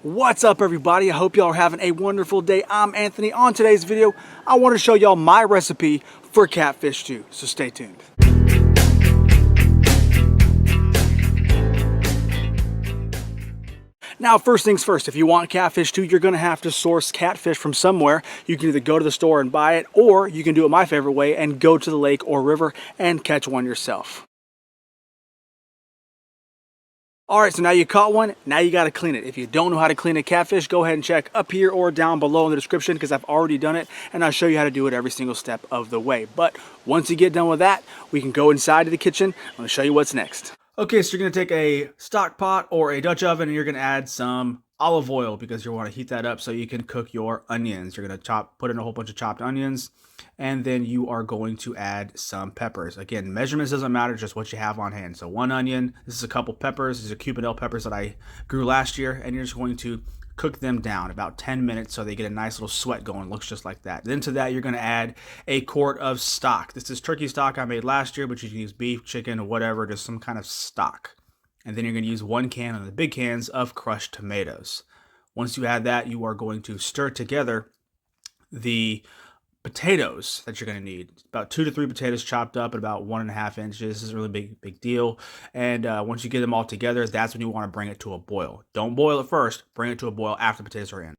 What's up, everybody? I hope y'all are having a wonderful day. I'm Anthony. On today's video, I want to show y'all my recipe for catfish stew, so stay tuned. Now, first things first, if you want catfish stew, you're going to have to source catfish from somewhere. You can either go to the store and buy it, or you can do it my favorite way and go to the lake or river and catch one yourself. Alright, so now you caught one, now you got to clean it. If you don't know how to clean a catfish, go ahead and check up here or down below in the description because I've already done it and I'll show you how to do it every single step of the way. But once you get done with that, we can go inside to the kitchen. I'm going to show you what's next. Okay, so you're going to take a stock pot or a Dutch oven and you're going to add some olive oil because you want to heat that up so you can cook your onions. You're going to put in a whole bunch of chopped onions, and then you are going to add some peppers. Again, measurements doesn't matter, just what you have on hand. So one onion, this is a couple peppers, these are cubanelle peppers that I grew last year, and you're just going to cook them down about 10 minutes so they get a nice little sweat going. Looks just like that. Then to that, you're going to add a quart of stock. This is turkey stock I made last year, but you can use beef, chicken, or whatever, just some kind of stock. And then you're going to use 1 can of the big cans of crushed tomatoes. Once you add that, you are going to stir together the potatoes that you're going to need. About 2 to 3 potatoes chopped up at about 1.5 inches. This is a really big deal. And once you get them all together, that's when you want to bring it to a boil. Don't boil it first. Bring it to a boil after the potatoes are in.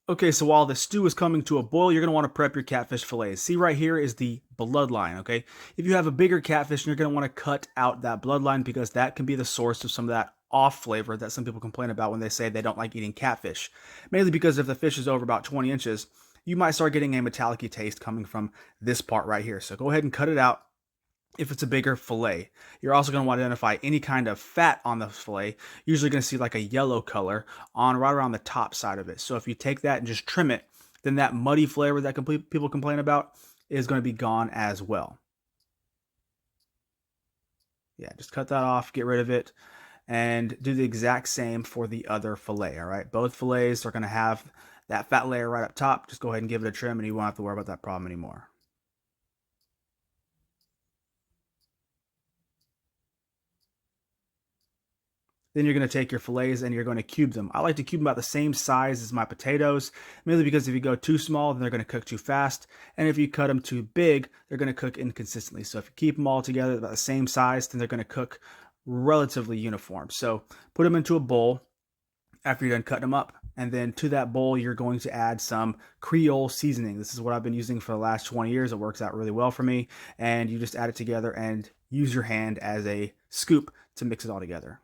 Okay, so while the stew is coming to a boil, you're going to want to prep your catfish fillets. See, right here is the bloodline, okay? If you have a bigger catfish, you're going to want to cut out that bloodline because that can be the source of some of that off flavor that some people complain about when they say they don't like eating catfish. Mainly because if the fish is over about 20 inches, you might start getting a metallic-y taste coming from this part right here. So go ahead and cut it out if it's a bigger fillet. You're also going to want to identify any kind of fat on the fillet. Usually going to see like a yellow color on right around the top side of it. So if you take that and just trim it, then that muddy flavor that people complain about is going to be gone as well. Yeah, just cut that off, get rid of it, and do the exact same for the other fillet, all right? Both fillets are going to have that fat layer right up top. Just go ahead and give it a trim and you won't have to worry about that problem anymore. Then you're going to take your fillets and you're going to cube them. I like to cube them about the same size as my potatoes, mainly because if you go too small, then they're going to cook too fast. And if you cut them too big, they're going to cook inconsistently. So if you keep them all together about the same size, then they're going to cook relatively uniform. So put them into a bowl after you're done cutting them up. And then to that bowl, you're going to add some Creole seasoning. This is what I've been using for the last 20 years. It works out really well for me. And you just add it together and use your hand as a scoop to mix it all together.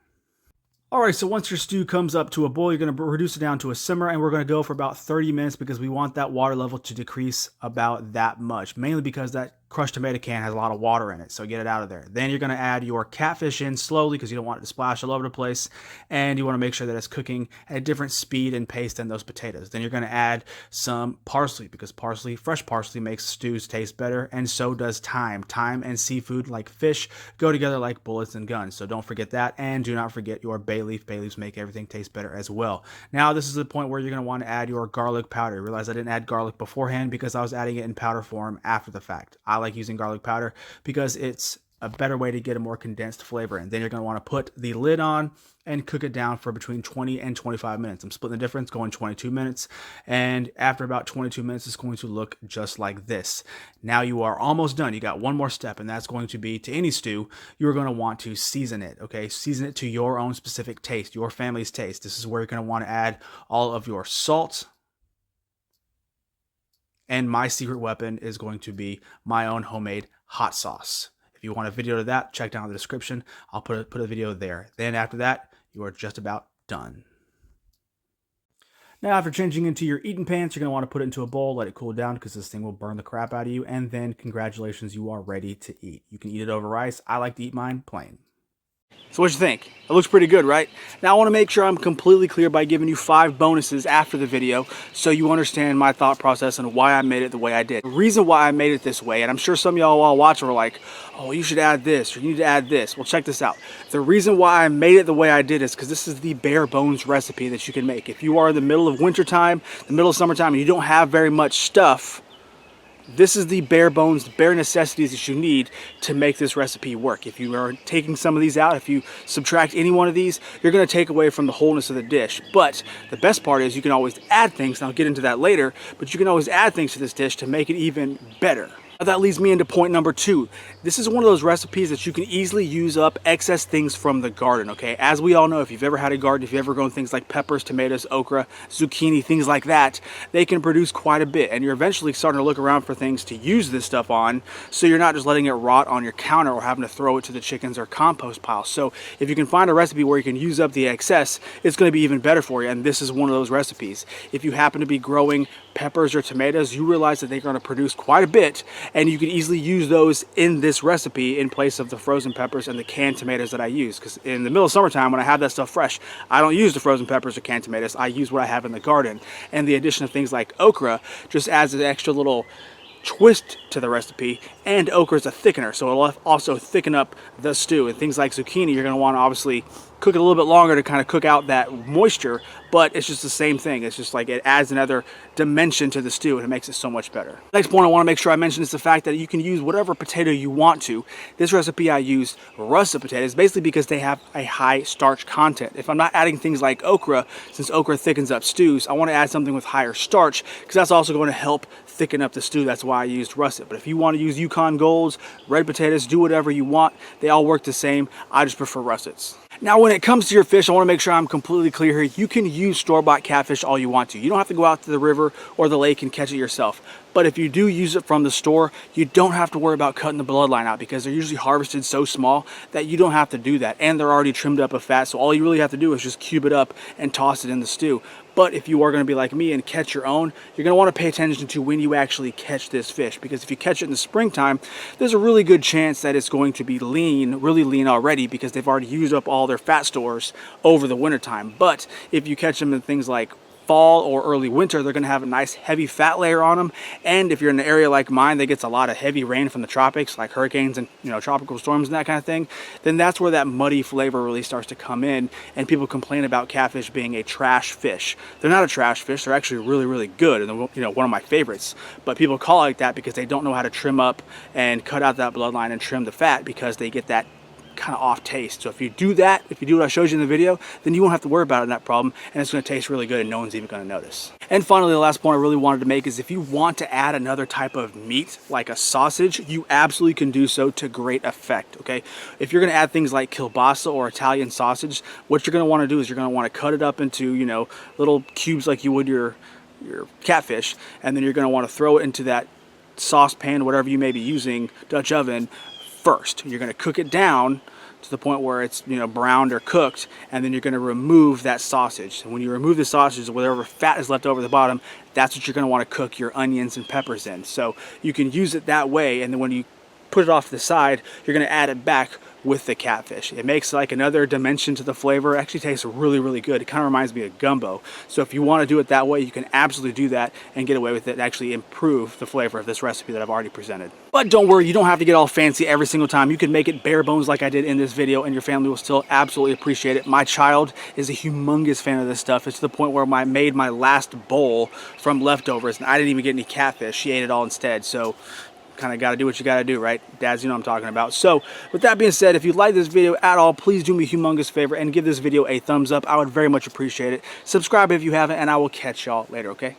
Alright, so once your stew comes up to a boil, you're going to reduce it down to a simmer, and we're going to go for about 30 minutes because we want that water level to decrease about that much, mainly because that crushed tomato can has a lot of water in it, so get it out of there. Then you're going to add your catfish in slowly because you don't want it to splash all over the place, and you want to make sure that it's cooking at a different speed and pace than those potatoes. Then you're going to add some parsley because fresh parsley makes stews taste better, and so does thyme. Thyme and seafood like fish go together like bullets and guns, so don't forget that, and do not forget your bay leaf. Bay leaves make everything taste better as well. Now this is the point where you're going to want to add your garlic powder. Realize I didn't add garlic beforehand because I was adding it in powder form after the fact. I like using garlic powder because it's a better way to get a more condensed flavor. And then you're going to want to put the lid on and cook it down for between 20 and 25 minutes. I'm splitting the difference, going 22 minutes. And after about 22 minutes, it's going to look just like this. Now you are almost done. You got one more step, and that's going to be, to any stew, you're going to want to season it, okay? Season it to your own specific taste, your family's taste. This is where you're going to want to add all of your salt. And my secret weapon is going to be my own homemade hot sauce. If you want a video of that, check down in the description. I'll put a video there. Then after that, you are just about done. Now, after changing into your eating pans, you're going to want to put it into a bowl, let it cool down because this thing will burn the crap out of you. And then, congratulations, you are ready to eat. You can eat it over rice. I like to eat mine plain. So what you think? It looks pretty good, right? Now I want to make sure I'm completely clear by giving you 5 bonuses after the video so you understand my thought process and why I made it the way I did. The reason why I made it this way, and I'm sure some of y'all while watching were like, oh, you should add this or you need to add this. Well, check this out. The reason why I made it the way I did is because this is the bare bones recipe that you can make. If you are in the middle of winter time, the middle of summertime, and you don't have very much stuff, this is the bare bones, bare necessities that you need to make this recipe work. If you are taking some of these out, if you subtract any one of these, you're going to take away from the wholeness of the dish. But the best part is you can always add things, and I'll get into that later, but you can always add things to this dish to make it even better. That leads me into point number 2. This is one of those recipes that you can easily use up excess things from the garden, okay? As we all know, if you've ever had a garden, if you've ever grown things like peppers, tomatoes, okra, zucchini, things like that, they can produce quite a bit. And you're eventually starting to look around for things to use this stuff on, so you're not just letting it rot on your counter or having to throw it to the chickens or compost pile. So if you can find a recipe where you can use up the excess, it's going to be even better for you, and this is one of those recipes. If you happen to be growing peppers or tomatoes, you realize that they're going to produce quite a bit, and you can easily use those in this recipe in place of the frozen peppers and the canned tomatoes that I use. Because in the middle of summertime, when I have that stuff fresh, I don't use the frozen peppers or canned tomatoes. I use what I have in the garden. And the addition of things like okra just adds an extra little twist to the recipe, and okra is a thickener, so it'll also thicken up the stew. And things like zucchini, you're going to want to obviously cook it a little bit longer to kind of cook out that moisture, but it's just the same thing. It's just like it adds another dimension to the stew, and it makes it so much better. Next point I want to make sure I mention is the fact that you can use whatever potato you want to. This recipe I used russet potatoes, basically because they have a high starch content. If I'm not adding things like okra, since okra thickens up stews, I want to add something with higher starch, because that's also going to help thicken up the stew. That's why I used russet. But if you want to use Yukon Golds, red potatoes, do whatever you want. They all work the same. I just prefer russets. Now, when it comes to your fish, I want to make sure I'm completely clear here. You can use store-bought catfish all you want to. You don't have to go out to the river or the lake and catch it yourself. But if you do use it from the store, you don't have to worry about cutting the bloodline out, because they're usually harvested so small that you don't have to do that. And they're already trimmed up with fat, so all you really have to do is just cube it up and toss it in the stew. But if you are going to be like me and catch your own, you're going to want to pay attention to when you actually catch this fish, because if you catch it in the springtime, there's a really good chance that it's going to be lean, really lean already, because they've already used up all their fat stores over the wintertime. But if you catch them in things like fall or early winter, they're going to have a nice heavy fat layer on them. And if you're in an area like mine that gets a lot of heavy rain from the tropics, like hurricanes and tropical storms and that kind of thing, then that's where that muddy flavor really starts to come in, and people complain about catfish being a trash fish. They're not a trash fish. They're actually really, really good, and one of my favorites. But people call it like that because they don't know how to trim up and cut out that bloodline and trim the fat, because they get that kind of off taste. So if you do that, if you do what I showed you in the video, then you won't have to worry about it in that problem, and it's going to taste really good and no one's even going to notice. And finally, the last point I really wanted to make is if you want to add another type of meat like a sausage, you absolutely can do so to great effect, okay? If you're going to add things like kielbasa or Italian sausage, what you're going to want to do is you're going to want to cut it up into, little cubes like you would your catfish, and then you're going to want to throw it into that saucepan, whatever you may be using, Dutch oven, first. You're going to cook it down to the point where it's browned or cooked, and then you're going to remove that sausage. And when you remove the sausage, whatever fat is left over the bottom, that's what you're going to want to cook your onions and peppers in. So you can use it that way, and then when you put it off to the side, you're going to add it back with the catfish. It makes like another dimension to the flavor. It actually tastes really, really good. It kind of reminds me of gumbo. So if you want to do it that way, you can absolutely do that and get away with it and actually improve the flavor of this recipe that I've already presented. But don't worry, you don't have to get all fancy every single time. You can make it bare bones like I did in this video, and your family will still absolutely appreciate it. My child is a humongous fan of this stuff. It's to the point where I made my last bowl from leftovers, and I didn't even get any catfish. She ate it all instead. So kind of got to do what you got to do, right? Dads, you know what I'm talking about. So with that being said, if you like this video at all, please do me a humongous favor and give this video a thumbs up. I would very much appreciate it. Subscribe if you haven't, and I will catch y'all later, okay?